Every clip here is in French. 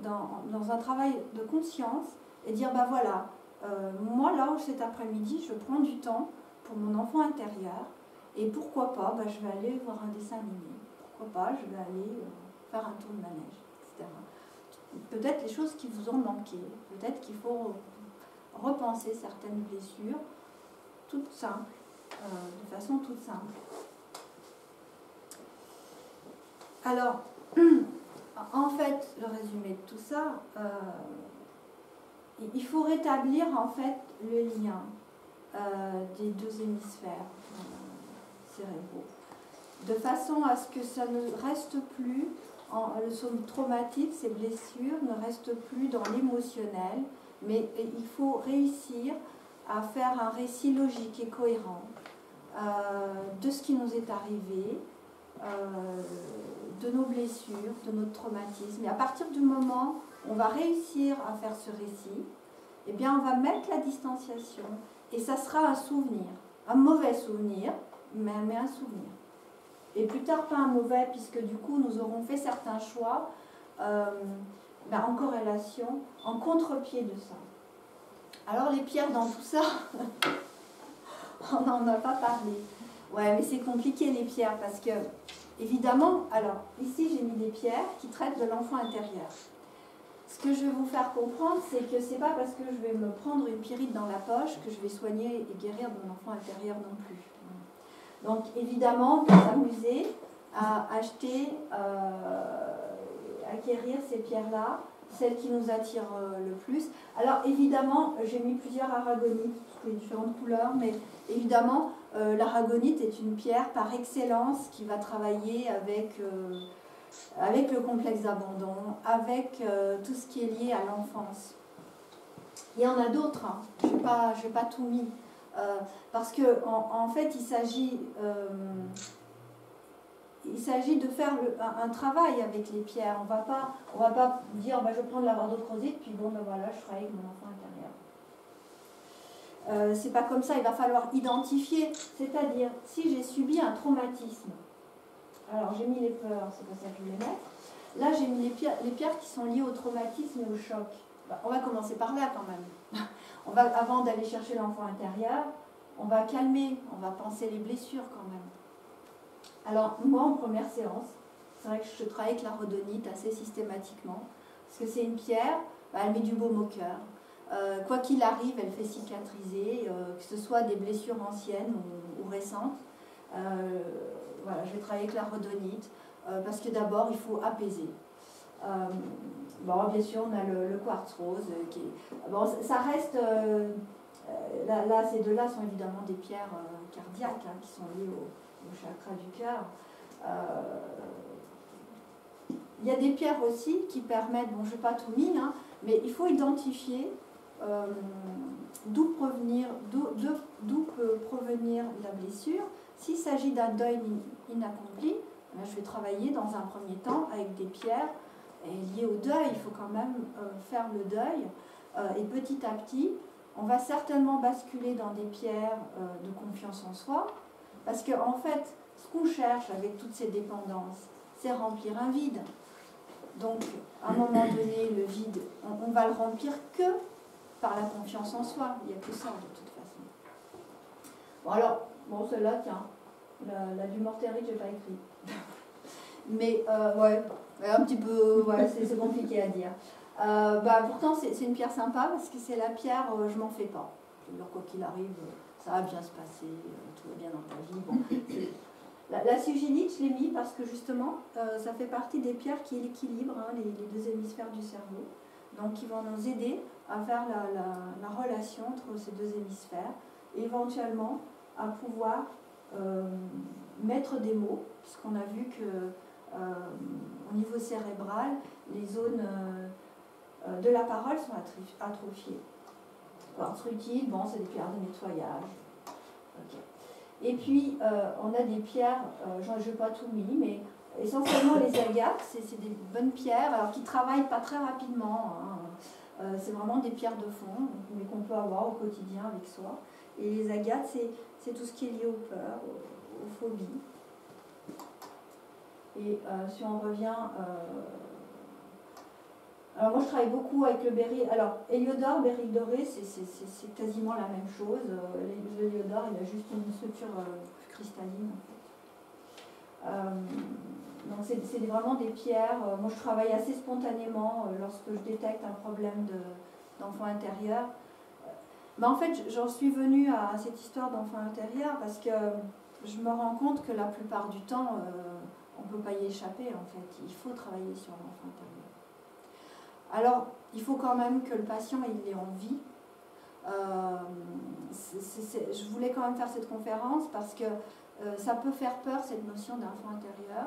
dans un travail de conscience et dire, bah voilà, moi là, cet après-midi, je prends du temps pour mon enfant intérieur et pourquoi pas, bah, je vais aller voir un dessin animé, pourquoi pas, je vais aller faire un tour de manège, etc. Peut-être les choses qui vous ont manqué, peut-être qu'il faut repenser certaines blessures, toutes simples, de façon toute simple. Alors, en fait, le résumé de tout ça, il faut rétablir en fait le lien des deux hémisphères cérébraux, de façon à ce que ça ne reste plus, le traumatisme, ces blessures ne restent plus dans l'émotionnel, mais il faut réussir à faire un récit logique et cohérent de ce qui nous est arrivé, de nos blessures, de notre traumatisme. Et à partir du moment où on va réussir à faire ce récit, eh bien on va mettre la distanciation et ça sera un souvenir, un mauvais souvenir, mais un souvenir. Et plus tard, pas un mauvais, puisque du coup nous aurons fait certains choix en corrélation, en contre-pied de ça. Alors les pierres dans tout ça, on n'en a pas parlé. Ouais, mais c'est compliqué les pierres parce que, évidemment, alors ici j'ai mis des pierres qui traitent de l'enfant intérieur. Ce que je vais vous faire comprendre, c'est que c'est pas parce que je vais me prendre une pyrite dans la poche que je vais soigner et guérir mon enfant intérieur non plus. Donc évidemment, on peut s'amuser à acheter, acquérir ces pierres-là, celles qui nous attirent le plus. Alors évidemment, j'ai mis plusieurs aragonites, toutes les différentes couleurs, mais évidemment, l'aragonite est une pierre par excellence qui va travailler avec le complexe d'abandon, avec tout ce qui est lié à l'enfance. Il y en a d'autres, hein. Je n'ai pas tout mis, parce qu'en fait, il s'agit de faire un travail avec les pierres. On va pas dire je vais prendre la rhodochrosite, puis bon, voilà, je travaille avec mon enfant intérieur. C'est pas comme ça, il va falloir identifier, c'est-à-dire, si j'ai subi un traumatisme, alors j'ai mis les peurs, c'est pas ça que je voulais mettre, là j'ai mis les pierres qui sont liées au traumatisme et au choc. On va commencer par là quand même. Avant d'aller chercher l'enfant intérieur, on va calmer, on va penser les blessures quand même. Alors moi en première séance, c'est vrai que je travaille avec la rhodonite assez systématiquement, parce que c'est une pierre, elle met du baume au cœur. Quoi qu'il arrive, elle fait cicatriser, que ce soit des blessures anciennes ou récentes. Voilà, je vais travailler avec la rhodonite, parce que d'abord il faut apaiser. Bien sûr, on a le quartz rose, ça reste... Là, ces deux-là sont évidemment des pierres cardiaques, qui sont liées au chakra du cœur. Il y a des pierres aussi qui permettent, je n'ai pas tout mis, mais il faut identifier d'où peut provenir la blessure. S'il s'agit d'un deuil inaccompli, je vais travailler dans un premier temps avec des pierres liées au deuil. Il faut quand même faire le deuil. Et petit à petit, on va certainement basculer dans des pierres de confiance en soi. Parce qu'en fait, ce qu'on cherche avec toutes ces dépendances, c'est remplir un vide. Donc, à un moment donné, le vide, on va le remplir que par la confiance en soi. Il n'y a que ça, de toute façon. Celle-là, tiens, la du Mortérique, je n'ai pas écrit. Mais, un petit peu, c'est compliqué à dire. Pourtant, c'est une pierre sympa, parce que c'est la pierre, je m'en fais pas. C'est-à-dire, quoi qu'il arrive, ça va bien se passer, tout va bien dans ta vie. La sugilite, je l'ai mis parce que justement, ça fait partie des pierres qui équilibrent les deux hémisphères du cerveau. Donc, qui vont nous aider à faire la relation entre ces deux hémisphères et éventuellement à pouvoir mettre des mots, puisqu'on a vu que au niveau cérébral, les zones de la parole sont atrophiées. Quartz rutile, c'est des pierres de nettoyage. Okay. Et puis, on a des pierres, je n'ai pas tout mis, mais essentiellement les agates, c'est des bonnes pierres, alors qui ne travaillent pas très rapidement. C'est vraiment des pierres de fond, mais qu'on peut avoir au quotidien avec soi. Et les agates, c'est tout ce qui est lié aux peurs, aux phobies. Et si on revient... Alors moi je travaille beaucoup avec le béryl. Alors héliodore, béryl doré, c'est quasiment la même chose. L'héliodore, il a juste une structure cristalline en fait. Donc c'est vraiment des pierres. Moi je travaille assez spontanément lorsque je détecte un problème d'enfant intérieur. Mais en fait j'en suis venue à cette histoire d'enfant intérieur parce que je me rends compte que la plupart du temps on ne peut pas y échapper en fait. Il faut travailler sur l'enfant intérieur. Alors, il faut quand même que le patient il ait envie. Je voulais quand même faire cette conférence parce que ça peut faire peur, cette notion d'enfant intérieur.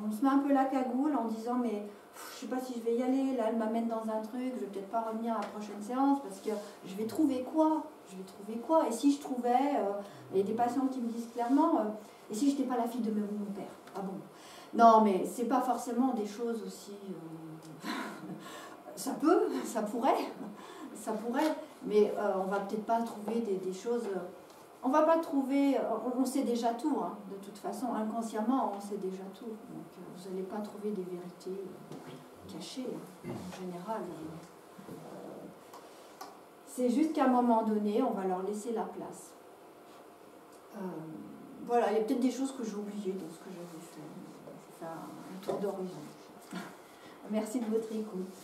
On se met un peu la cagoule en disant mais je ne sais pas si je vais y aller, là elle m'amène dans un truc, je ne vais peut-être pas revenir à la prochaine séance parce que je vais trouver quoi? Je vais trouver quoi? Et si je trouvais, il y a des patients qui me disent clairement, et si je n'étais pas la fille de mon père? Ah bon? Non, mais c'est pas forcément des choses aussi. Ça pourrait, mais on va peut-être pas trouver des choses. On va pas trouver. On sait déjà tout, hein, de toute façon, inconsciemment, on sait déjà tout. Donc vous n'allez pas trouver des vérités cachées, hein, en général. C'est juste qu'à un moment donné, on va leur laisser la place. Voilà, il y a peut-être des choses que j'ai oubliées dans ce que j'avais fait. Un tour d'horizon. Merci de votre écoute.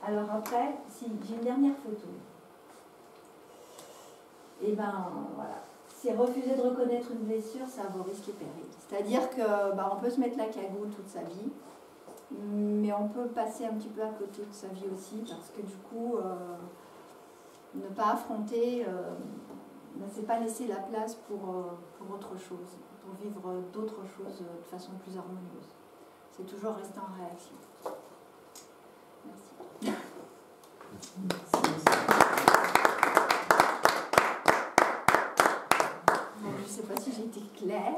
Alors après, si j'ai une dernière photo. Et ben voilà, c'est refuser de reconnaître une blessure, ça a vos risques et périls. C'est-à-dire que on peut se mettre la cagoule toute sa vie, mais on peut passer un petit peu à côté de sa vie aussi, parce que du coup, ne pas affronter, c'est pas laisser la place pour autre chose. Pour vivre d'autres choses de façon plus harmonieuse. C'est toujours rester en réaction. Merci. Bon, je ne sais pas si j'ai été claire.